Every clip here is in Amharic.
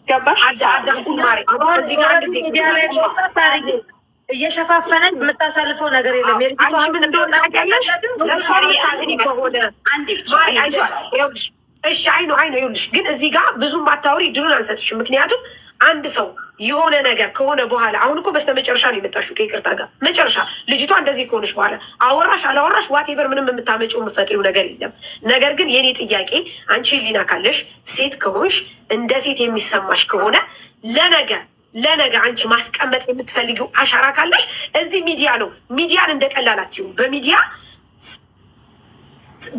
ገባሽ? እዚህ ጋር ጊዜ እየሸፋፈነች የምታሳልፈው ነገር የለም። አንቺ ምን እንደሆነ ታውቂያለሽ። እሺ አይ ነው ይኸውልሽ፣ ግን እዚህ ጋር ብዙም ባታወሪ ድሩን አንሰጥሽም። ምክንያቱም አንድ ሰው የሆነ ነገር ከሆነ በኋላ አሁን እኮ በስተመጨረሻ ነው የመጣሽው ከይቅርታ ጋር መጨረሻ ልጅቷ እንደዚህ ከሆነች በኋላ አወራሽ አላወራሽ ዋቴቨር ምንም የምታመጪው የምፈጥሪው ነገር የለም። ነገር ግን የኔ ጥያቄ አንቺ ህሊና ካለሽ ሴት ከሆንሽ እንደ ሴት የሚሰማሽ ከሆነ ለነገ አንቺ ማስቀመጥ የምትፈልጊው አሻራ ካለሽ እዚህ ሚዲያ ነው። ሚዲያን እንደቀላል አትይው። በሚዲያ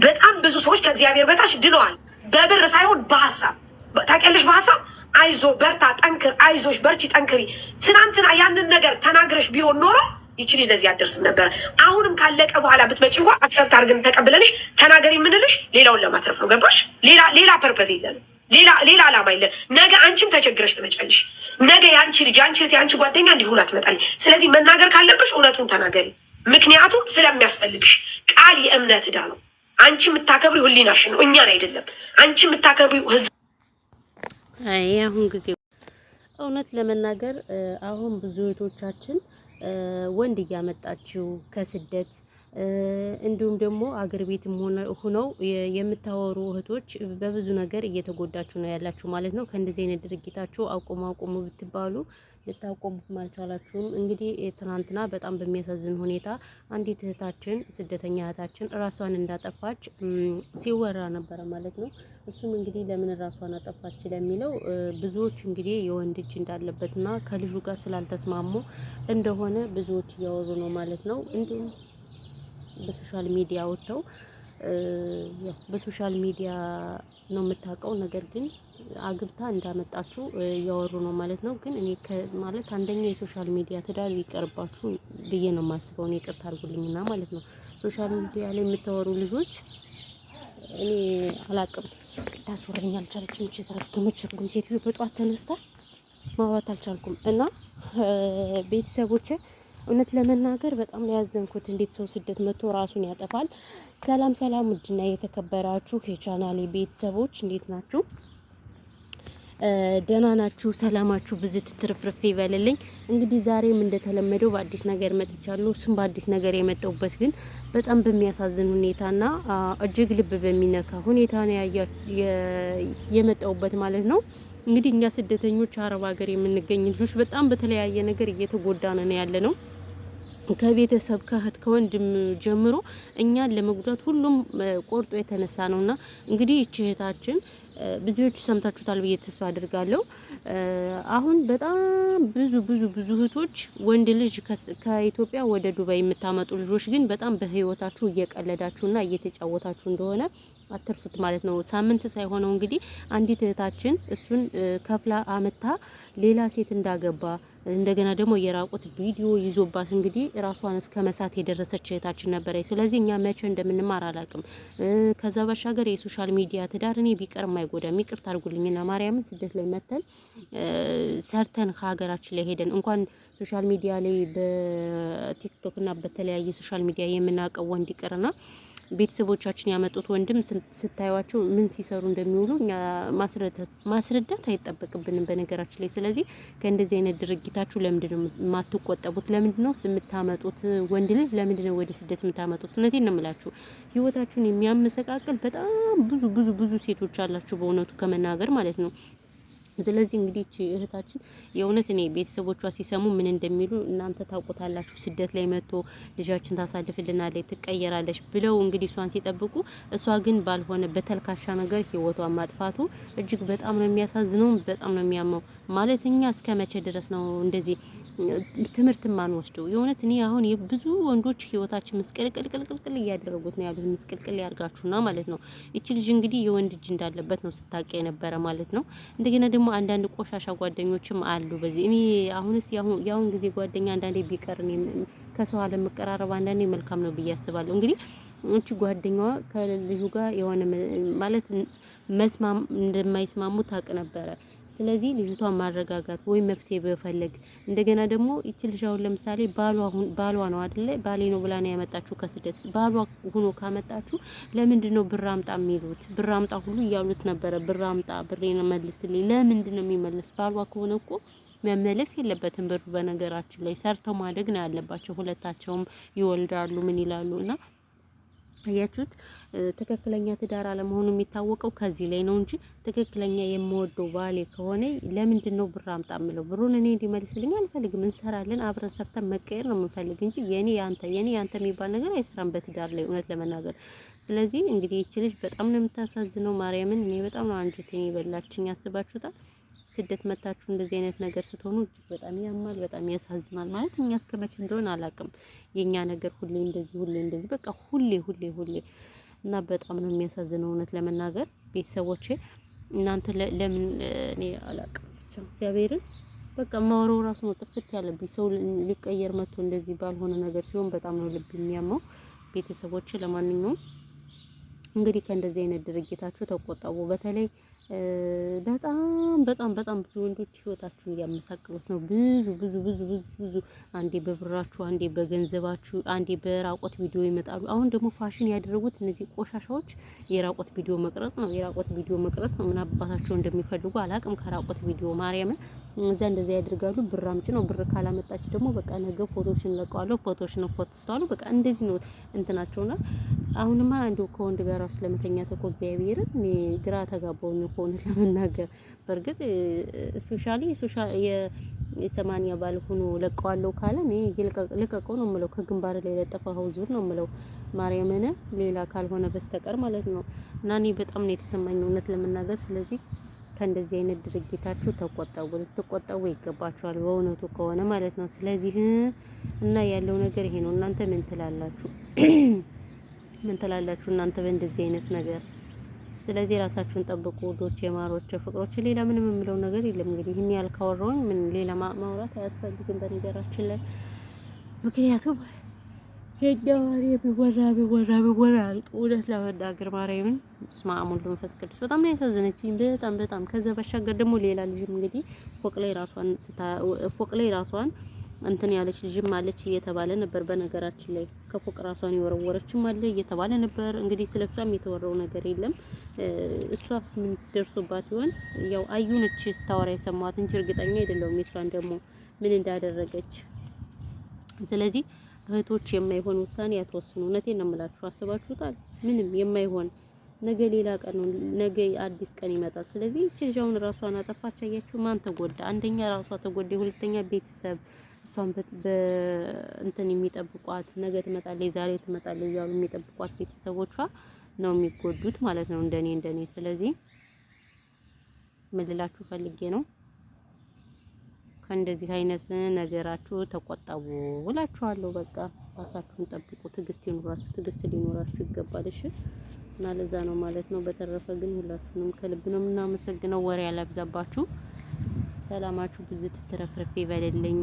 በጣም ብዙ ሰዎች ከእግዚአብሔር በታች ድነዋል። በብር ሳይሆን በሀሳብ ታውቂያለሽ። በሀሳብ አይዞ በርታ፣ ጠንክር፣ አይዞሽ፣ በርቺ፣ ጠንክሪ። ትናንትና ያንን ነገር ተናግረሽ ቢሆን ኖሮ ይቺ ልጅ ለዚህ አደርስም ነበር። አሁንም ካለቀ በኋላ ብትመጪ እንኳ አክሰብት አድርገን ተቀብለንሽ ተናገሪ የምንልሽ ሌላውን ለማትረፍ ነው። ገባሽ? ሌላ ፐርፐዝ የለንም። ሌላ ዓላማ የለን። ነገ አንቺም ተቸግረሽ ትመጫለሽ። ነገ የአንቺ ልጅ የአንቺ ጓደኛ እንዲሁና ትመጣለች። ስለዚህ መናገር ካለብሽ እውነቱን ተናገሪ። ምክንያቱም ስለሚያስፈልግሽ። ቃል የእምነት ዕዳ ነው። አንቺ የምታከብሪው ህሊናሽን ነው፣ እኛን አይደለም። አንቺ የምታከብሪው ህዝብ። አሁን ጊዜ እውነት ለመናገር አሁን ብዙ እህቶቻችን ወንድ እያመጣችው ከስደት እንዲሁም ደግሞ አገር ቤትም ሆነው የምታወሩ እህቶች በብዙ ነገር እየተጎዳችሁ ነው ያላችሁ ማለት ነው። ከእንደዚህ አይነት ድርጊታችሁ አቁሙ ብትባሉ ልታቆሙም አልቻላችሁም። እንግዲህ ትናንትና በጣም በሚያሳዝን ሁኔታ አንዲት እህታችን ስደተኛ እህታችን ራሷን እንዳጠፋች ሲወራ ነበረ ማለት ነው። እሱም እንግዲህ ለምን ራሷን አጠፋች ለሚለው ብዙዎች እንግዲህ የወንድ እጅ እንዳለበትና ከልጁ ጋር ስላልተስማሙ እንደሆነ ብዙዎች እያወሩ ነው ማለት ነው። እንዲሁም በሶሻል ሚዲያ ወጥተው በሶሻል ሚዲያ ነው የምታውቀው፣ ነገር ግን አግብታ እንዳመጣችሁ እያወሩ ነው ማለት ነው። ግን እኔ ማለት አንደኛ የሶሻል ሚዲያ ትዳር ይቀርባችሁ ብዬ ነው የማስበው። እኔ ይቅርታ አድርጉልኝና ማለት ነው ሶሻል ሚዲያ ላይ የምታወሩ ልጆች እኔ አላቅም፣ ታስወረኝ አልቻለችም። እቺ ተረገመች ግን ሴትዮ በጧት ተነስታ ማውራት አልቻልኩም። እና ቤተሰቦቼ እውነት ለመናገር በጣም ያዘንኩት እንዴት ሰው ስደት መጥቶ ራሱን ያጠፋል። ሰላም ውድና የተከበራችሁ የቻናሌ ቤተሰቦች እንዴት ናችሁ? ደህና ናችሁ? ሰላማችሁ ብዝት ትርፍርፍ ይበልልኝ። እንግዲህ ዛሬም እንደተለመደው በአዲስ ነገር መጥቻለሁ። እሱም በአዲስ ነገር የመጣሁበት ግን በጣም በሚያሳዝን ሁኔታና እጅግ ልብ በሚነካ ሁኔታ ነው የመጣሁበት ማለት ነው። እንግዲህ እኛ ስደተኞች አረብ ሀገር የምንገኝ ልጆች በጣም በተለያየ ነገር እየተጎዳን ነው ያለ ነው። ከቤተሰብ ከእህት ከወንድም ጀምሮ እኛን ለመጉዳት ሁሉም ቆርጦ የተነሳ ነውና እንግዲህ እቺ እህታችን ብዙዎች ሰምታችሁታል ብዬ ተስፋ አድርጋለሁ። አሁን በጣም ብዙ እህቶች ወንድ ልጅ ከኢትዮጵያ ወደ ዱባይ የምታመጡ ልጆች ግን በጣም በህይወታችሁ እየቀለዳችሁና እየተጫወታችሁ እንደሆነ አትርሱት ማለት ነው። ሳምንት ሳይሆነው እንግዲህ አንዲት እህታችን እሱን ከፍላ አመታ ሌላ ሴት እንዳገባ እንደገና ደግሞ የራቁት ቪዲዮ ይዞባት እንግዲህ ራሷን እስከ መሳት የደረሰች እህታችን ነበረች። ስለዚህ እኛ መቼ እንደምንማር አላቅም። ከዛ ባሻገር የሶሻል ሚዲያ ትዳር እኔ ቢቀር አይጎዳም። ይቅርታ አድርጉልኝና ማርያምን ስደት ላይ መተን ሰርተን ከሀገራችን ላይ ሄደን እንኳን ሶሻል ሚዲያ ላይ በቲክቶክ እና በተለያየ ሶሻል ሚዲያ የምናውቀው ወንድ ይቅርና ቤተሰቦቻችን ያመጡት ወንድም ስታዩዋቸው ምን ሲሰሩ እንደሚውሉ እኛ ማስረዳት አይጠበቅብንም በነገራችን ላይ። ስለዚህ ከእንደዚህ አይነት ድርጊታችሁ ለምንድነው የማትቆጠቡት? ለምንድነው የምታመጡት ወንድ ልጅ ለምንድነው ወደ ስደት የምታመጡት? እውነቴን ነው የምላችሁ፣ ህይወታችሁን የሚያመሰቃቅል በጣም ብዙ ሴቶች አላችሁ በእውነቱ ከመናገር ማለት ነው። ስለዚህ እንግዲህ እህታችን የእውነት እኔ ቤተሰቦቿ ሲሰሙ ምን እንደሚሉ እናንተ ታውቁታላችሁ። ስደት ላይ መጥቶ ልጃችን ታሳልፍልናለች ትቀየራለች ብለው እንግዲህ እሷን ሲጠብቁ እሷ ግን ባልሆነ በተልካሻ ነገር ህይወቷን ማጥፋቱ እጅግ በጣም ነው የሚያሳዝነው፣ በጣም ነው የሚያመው። ማለት እኛ እስከ መቼ ድረስ ነው እንደዚህ ትምህርት ማንወስደው? የእውነት እኔ አሁን የብዙ ወንዶች ህይወታችን ምስቅልቅል እያደረጉት ነው ያሉት። ምስቅልቅል ያርጋችሁና ማለት ነው። እቺ ልጅ እንግዲህ የወንድ እጅ እንዳለበት ነው ስታውቂ የነበረ ማለት ነው። እንደገና ደግሞ አንዳንድ ቆሻሻ ጓደኞችም አሉ። በዚህ እኔ አሁንስ ያሁን ጊዜ ጓደኛ አንዳንዴ ቢቀር ከሰው አለ መቀራረብ አንዳንዴ መልካም ነው ብዬ አስባለሁ። እንግዲህ እቺ ጓደኛዋ ከልጁ ጋር የሆነ ማለት እንደማይስማሙ ታውቅ ነበረ። ስለዚህ ልጅቷን ማረጋጋት ወይ መፍትሄ በፈለግ እንደገና ደግሞ ይቺ ልጅ አሁን ለምሳሌ ባሏ ነው አይደለ? ባሌ ነው ብላ ነው ያመጣችሁ ከስደት። ባሏ ሆኖ ካመጣችሁ ለምንድን ነው ብር አምጣ የሚሉት? ብር አምጣ ሁሉ እያሉት ነበረ። ብር አምጣ፣ ብሬን መልስልኝ። ለምንድን ነው የሚመልስ? ባሏ ከሆነ እኮ መመለስ የለበትም ብሩ። በነገራችን ላይ ሰርተው ማደግ ነው ያለባቸው። ሁለታቸውም ይወልዳሉ፣ ምን ይላሉ እና አያችሁት? ትክክለኛ ትዳር አለመሆኑ የሚታወቀው ከዚህ ላይ ነው እንጂ ትክክለኛ የምወደው ባሌ ከሆነ ለምንድን ነው ብር አምጣ የምለው? ብሩን እኔ እንዲመልስልኝ አልፈልግም። እንሰራለን፣ አብረን ሰርተን መቀየር ነው የምንፈልግ እንጂ የኔ ያንተ የሚባል ነገር አይሰራም በትዳር ላይ እውነት ለመናገር። ስለዚህ እንግዲህ ይቺ ልጅ በጣም ነው የምታሳዝነው። ማርያምን እኔ በጣም ነው አንጀቴን የበላችኝ። ያስባችሁታል? ስደት መታችሁ እንደዚህ አይነት ነገር ስትሆኑ በጣም ያማል፣ በጣም ያሳዝናል። ማለት እኛ እስከመቼ እንደሆነ አላውቅም። የኛ ነገር ሁሌ እንደዚህ በቃ ሁሌ እና በጣም ነው የሚያሳዝነው እውነት ለመናገር ቤተሰቦቼ። እናንተ ለምን እኔ አላውቅም ብቻ እግዚአብሔርን በቃ ማወራው ራሱ ነው ጥፍት ያለብኝ። ሰው ሊቀየር መጥቶ እንደዚህ ባልሆነ ነገር ሲሆን በጣም ነው ልብ የሚያመው ቤተሰቦቼ። ለማንኛውም እንግዲህ ከእንደዚህ አይነት ድርጊታችሁ ተቆጠቡ። በተለይ በጣም ብዙ ወንዶች ህይወታችሁን እያመሳቀሉት ነው። ብዙ አንዴ በብራችሁ፣ አንዴ በገንዘባችሁ፣ አንዴ በራቆት ቪዲዮ ይመጣሉ። አሁን ደግሞ ፋሽን ያደረጉት እነዚህ ቆሻሻዎች የራቆት ቪዲዮ መቅረጽ ነው። ምን አባታቸው እንደሚፈልጉ አላቅም። ከራቆት ቪዲዮ ማርያምን እዛ እንደዛ ያደርጋሉ። ብር አምጪ ነው። ብር ካላመጣች ደግሞ በቃ ነገ ፎቶሽን ለቀዋለሁ፣ ፎቶሽን ፎቶስታሉ። በቃ እንደዚህ ነው እንትናቸውና አሁንማ እንደው ከወንድ ጋር ራሱ ለመተኛት እኮ እግዚአብሔርን ግራ ተጋባውኝ እኮ እውነት ለመናገር። በእርግጥ ስፔሻሊ የሰማንያ ባል ሆኖ ለቀዋለሁ ካለ እኔ ልቀቀው ነው የምለው። ከግንባር ላይ ለጠፋው ዙር ነው የምለው ማርያምን፣ ሌላ ካልሆነ በስተቀር ማለት ነው። እና እኔ በጣም ነው የተሰማኝ እውነት ለመናገር። ስለዚህ ከእንደዚህ አይነት ድርጊታችሁ ተቆጠቡ፣ ልትቆጠቡ ይገባችኋል በእውነቱ ከሆነ ማለት ነው። ስለዚህ እና ያለው ነገር ይሄ ነው። እናንተ ምን ትላላችሁ? እናንተ በእንደዚህ አይነት ነገር? ስለዚህ ራሳችሁን ጠብቁ ውዶች፣ የማሮች ፍቅሮች። ሌላ ምንም የምለው ነገር የለም። እንግዲህ ይሄን ያልካወራውኝ ምን ሌላ ማውራት አያስፈልግም በነገራችን ላይ። ምክንያቱም የኛዋሪ ቢወራ እውነት ለመናገር ማርያምን ስማ ሙሉ መንፈስ ቅዱስ በጣም ነው ያሳዘነችኝ። በጣም ከዛ ባሻገር ደግሞ ሌላ ልጅም እንግዲህ ፎቅ ላይ ራሷን እንትን ያለች ልጅም አለች እየተባለ ነበር። በነገራችን ላይ ከፎቅ ራሷን የወረወረችም አለ እየተባለ ነበር። እንግዲህ ስለሷም የተወራው ነገር የለም። እሷ ምን ደርሶባት ይሆን? ያው አዩነች ስታወራ የሰማኋት እንጂ እርግጠኛ አይደለሁም የሷን ደግሞ ምን እንዳደረገች። ስለዚህ እህቶች የማይሆን ውሳኔ አትወስኑ። እውነቴን ነው የምላችሁ። አስባችሁታል? ምንም የማይሆን ነገ ሌላ ቀን ነው። ነገ አዲስ ቀን ይመጣል። ስለዚህ እቺ ልጅ አሁን ራሷን አጠፋች። አያችሁ ማን ተጎዳ? አንደኛ ራሷ ተጎዳ፣ ሁለተኛ ቤተሰብ እሷን እንትን የሚጠብቋት ነገ ትመጣለች፣ ዛሬ ትመጣለች እያሉ የሚጠብቋት ቤተሰቦቿ ነው የሚጎዱት ማለት ነው እንደኔ። ስለዚህ ምን ልላችሁ ፈልጌ ነው ከእንደዚህ አይነት ነገራችሁ ተቆጠቡ እላችኋለሁ። በቃ ራሳችሁን ጠብቁ። ትዕግስት ሊኖራችሁ ይገባል። እሺ እና ለዛ ነው ማለት ነው። በተረፈ ግን ሁላችሁንም ከልብ ነው የምናመሰግነው። ወሬ ያላብዛባችሁ። ሰላማችሁ ብዙ ትትረፍረፍ ይበልልኝ።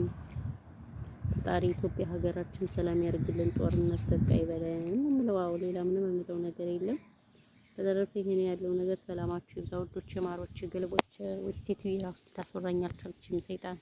ፈጣሪ ኢትዮጵያ ሀገራችን ሰላም ያርግልን። ጦርነት በቃ ይበለን ምንለው። ሌላ ምንም የምለው ነገር የለም። በተረፈ ይሄን ያለው ነገር ሰላማችሁ ይብዛ ውዶች፣ ማሮች፣ ገልቦች። ወይስ ሴትዬ ራሱ ታስወራኛል አልቻለችም ሰይጣን